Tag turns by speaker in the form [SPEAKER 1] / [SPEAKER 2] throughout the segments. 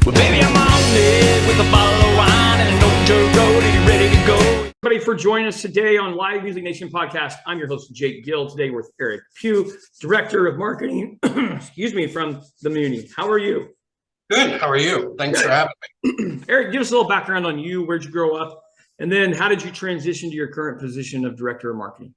[SPEAKER 1] Well, baby, I'm on it with a bottle of wine and an old Joe Roadie ready to go. Everybody for joining us today on Live Music Nation podcast. I'm your host, Jake Gill, today with Eric Pugh, Director of Marketing, excuse me, from the Muny. How are you?
[SPEAKER 2] Good. How are you? Thanks for having me.
[SPEAKER 1] Eric, give us a little background on you. Where'd you grow up? And then how did you transition to your current position of Director of Marketing?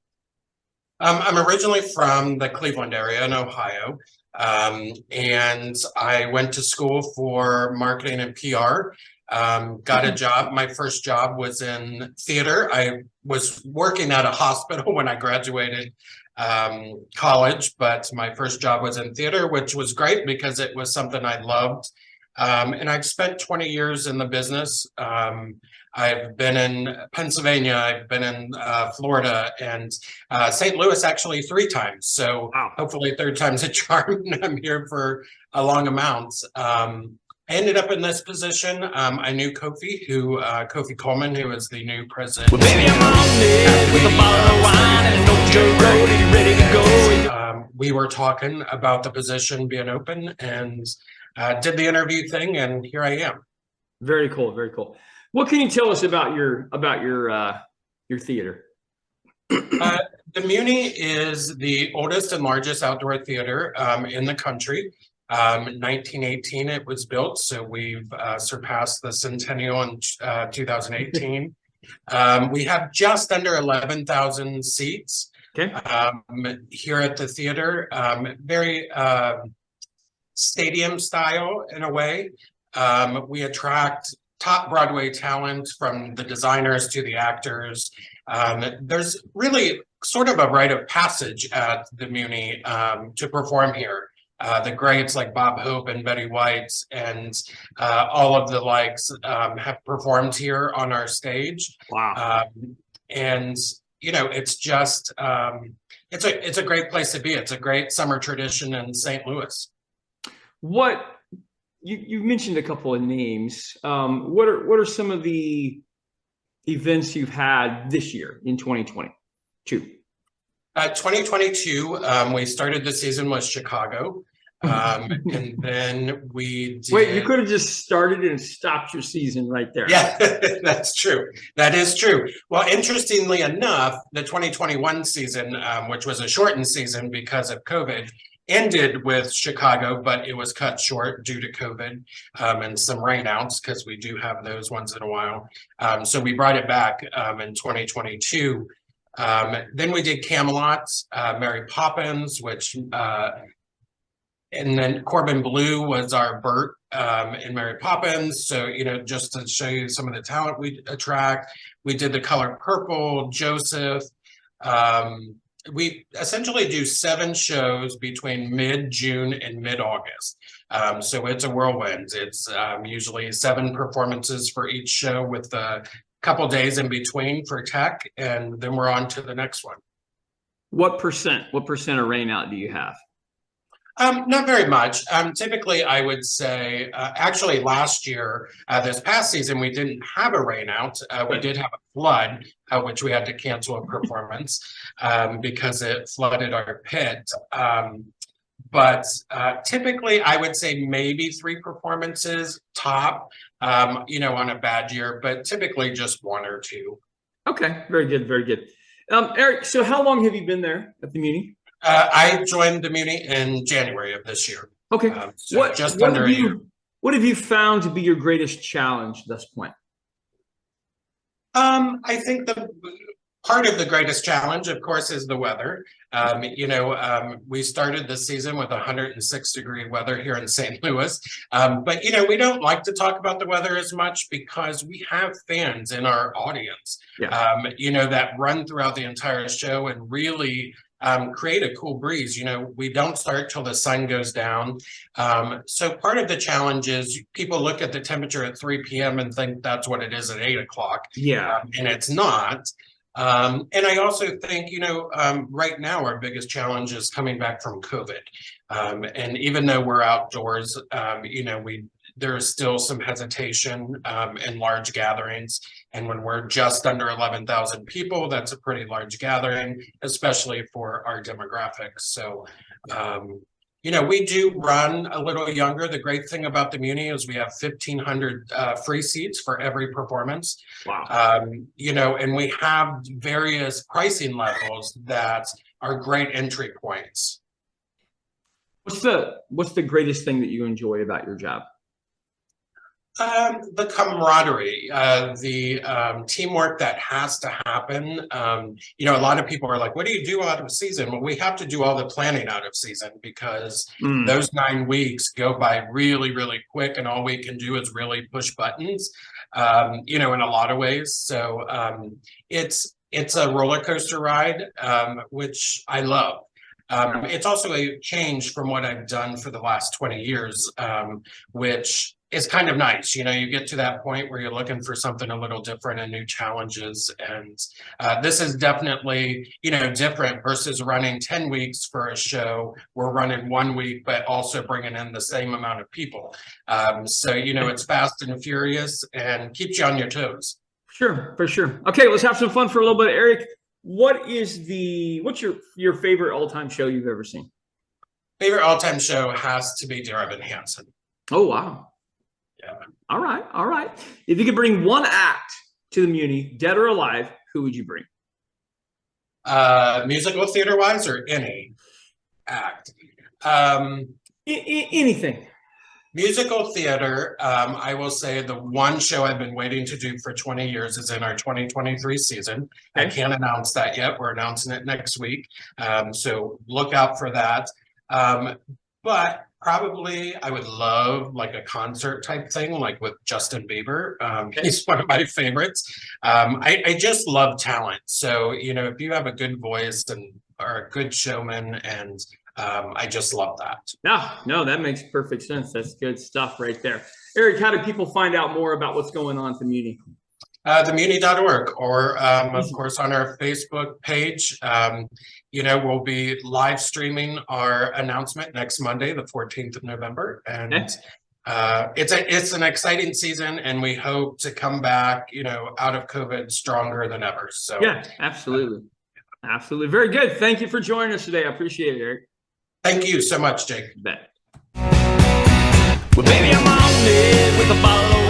[SPEAKER 2] I'm originally from the Cleveland area in Ohio, and I went to school for marketing and PR. Got a job. My first job was in theater. I was working at a hospital when I graduated college, but my first job was in theater, which was great because it was something I loved. And I've spent 20 years in the business. I've been in Pennsylvania, I've been in Florida, and St. Louis actually 3 times. So
[SPEAKER 1] Wow.
[SPEAKER 2] Hopefully third time's a charm. I'm here for a long amount. I ended up in this position. I knew Kofi Coleman, who is the new president.
[SPEAKER 1] Well, baby, I'm on it with a bottle of wine and an old Joe Roadie ready to go.
[SPEAKER 2] We were talking about the position being open and did the interview thing, and here I am.
[SPEAKER 1] Very cool, very cool. What can you tell us about your theater?
[SPEAKER 2] The Muny is the oldest and largest outdoor theater in the country. 1918 it was built, so we've surpassed the centennial in 2018. We have just under 11,000 seats.
[SPEAKER 1] Okay.
[SPEAKER 2] Here at the theater. Very stadium style in a way. We attract top Broadway talent, from the designers to the actors. There's really sort of a rite of passage at the Muny to perform here. The greats like Bob Hope and Betty White and all of the likes have performed here on our stage.
[SPEAKER 1] Wow.
[SPEAKER 2] And you know, it's just it's a great place to be. It's a great summer tradition in St. Louis.
[SPEAKER 1] What you mentioned a couple of names. What are some of the events you've had this year in 2022?
[SPEAKER 2] 2022, we started the season with Chicago, and then we did...
[SPEAKER 1] Wait, you could have just started and stopped your season right there.
[SPEAKER 2] Yeah, that's true. That is true. Well, interestingly enough, the 2021 season, which was a shortened season because of COVID, ended with Chicago, but it was cut short due to COVID and some rainouts, because we do have those once in a while. So we brought it back in 2022. Then we did Camelot, Mary Poppins, which, and then Corbin Bleu was our Bert in Mary Poppins. So, you know, just to show you some of the talent we attract, we did The Color Purple, Joseph. We essentially do 7 shows between mid-June and mid-August. So it's a whirlwind. It's usually 7 performances for each show with a couple days in between for tech, and then we're on to the next one.
[SPEAKER 1] What percent of rain out do you have?
[SPEAKER 2] Not very much. Typically, I would say, actually last year, this past season, we didn't have a rainout. We did have a flood, which we had to cancel a performance because it flooded our pit. But typically, I would say maybe 3 performances top, you know, on a bad year, but typically just 1 or 2.
[SPEAKER 1] Okay, very good, very good. Eric, so how long have you been there at the Muny?
[SPEAKER 2] I joined the Muny in January of this year.
[SPEAKER 1] Okay.
[SPEAKER 2] So under a year.
[SPEAKER 1] What have you found to be your greatest challenge thus point?
[SPEAKER 2] I think the part of the greatest challenge, of course, is the weather. You know, we started the season with 106-degree weather here in St. Louis. But, you know, we don't like to talk about the weather as much because we have fans in our audience, you know, that run throughout the entire show and really create a cool breeze. You know, we don't start till the sun goes down. So part of the challenge is people look at the temperature at 3 p.m. and think that's what it is at 8 o'clock.
[SPEAKER 1] Yeah.
[SPEAKER 2] And it's not. And I also think, you know, right now our biggest challenge is coming back from COVID. And even though we're outdoors, you know, there's still some hesitation in large gatherings. And when we're just under 11,000 people, that's a pretty large gathering, especially for our demographics. So, We do run a little younger. The great thing about the Muny is we have 1,500 free seats for every performance.
[SPEAKER 1] Wow.
[SPEAKER 2] And we have various pricing levels that are great entry points.
[SPEAKER 1] What's the greatest thing that you enjoy about your job?
[SPEAKER 2] The camaraderie, the teamwork that has to happen. A lot of people are like, what do you do out of season? Well, we have to do all the planning out of season because those 9 weeks go by really, really quick, and all we can do is really push buttons, in a lot of ways. So it's a roller coaster ride, which I love. It's also a change from what I've done for the last 20 years, which is kind of nice. You get to that point where you're looking for something a little different and new challenges. And this is definitely, different versus running 10 weeks for a show. We're running 1 week, but also bringing in the same amount of people. So, it's fast and furious and keeps you on your toes.
[SPEAKER 1] Sure, for sure. Okay, let's have some fun for a little bit. Eric, what's your favorite all-time show you've ever seen?
[SPEAKER 2] Favorite all-time show has to be Dear Evan Hansen.
[SPEAKER 1] Oh, wow.
[SPEAKER 2] Yeah.
[SPEAKER 1] All right. If you could bring one act to the Muny, dead or alive, who would you bring?
[SPEAKER 2] Musical theater wise, or any act?
[SPEAKER 1] Anything.
[SPEAKER 2] Musical theater, I will say the one show I've been waiting to do for 20 years is in our 2023 season. Okay. I can't announce that yet. We're announcing it next week. So look out for that. But probably I would love like a concert type thing, like with Justin Bieber. He's one of my favorites. I just love talent. So, if you have a good voice and are a good showman, and I just love that.
[SPEAKER 1] No, that makes perfect sense. That's good stuff right there. Eric, how do people find out more about what's going on at the Muny?
[SPEAKER 2] Themuny.org, or of course on our Facebook page. We'll be live streaming our announcement next Monday, the 14th of November. And it's an exciting season, and we hope to come back, out of COVID stronger than ever. So
[SPEAKER 1] yeah, absolutely. Absolutely. Very good. Thank you for joining us today. I appreciate it, Eric.
[SPEAKER 2] Thank you so much, Jake.
[SPEAKER 1] You bet.
[SPEAKER 3] Well, baby, I'm on it with a bottle of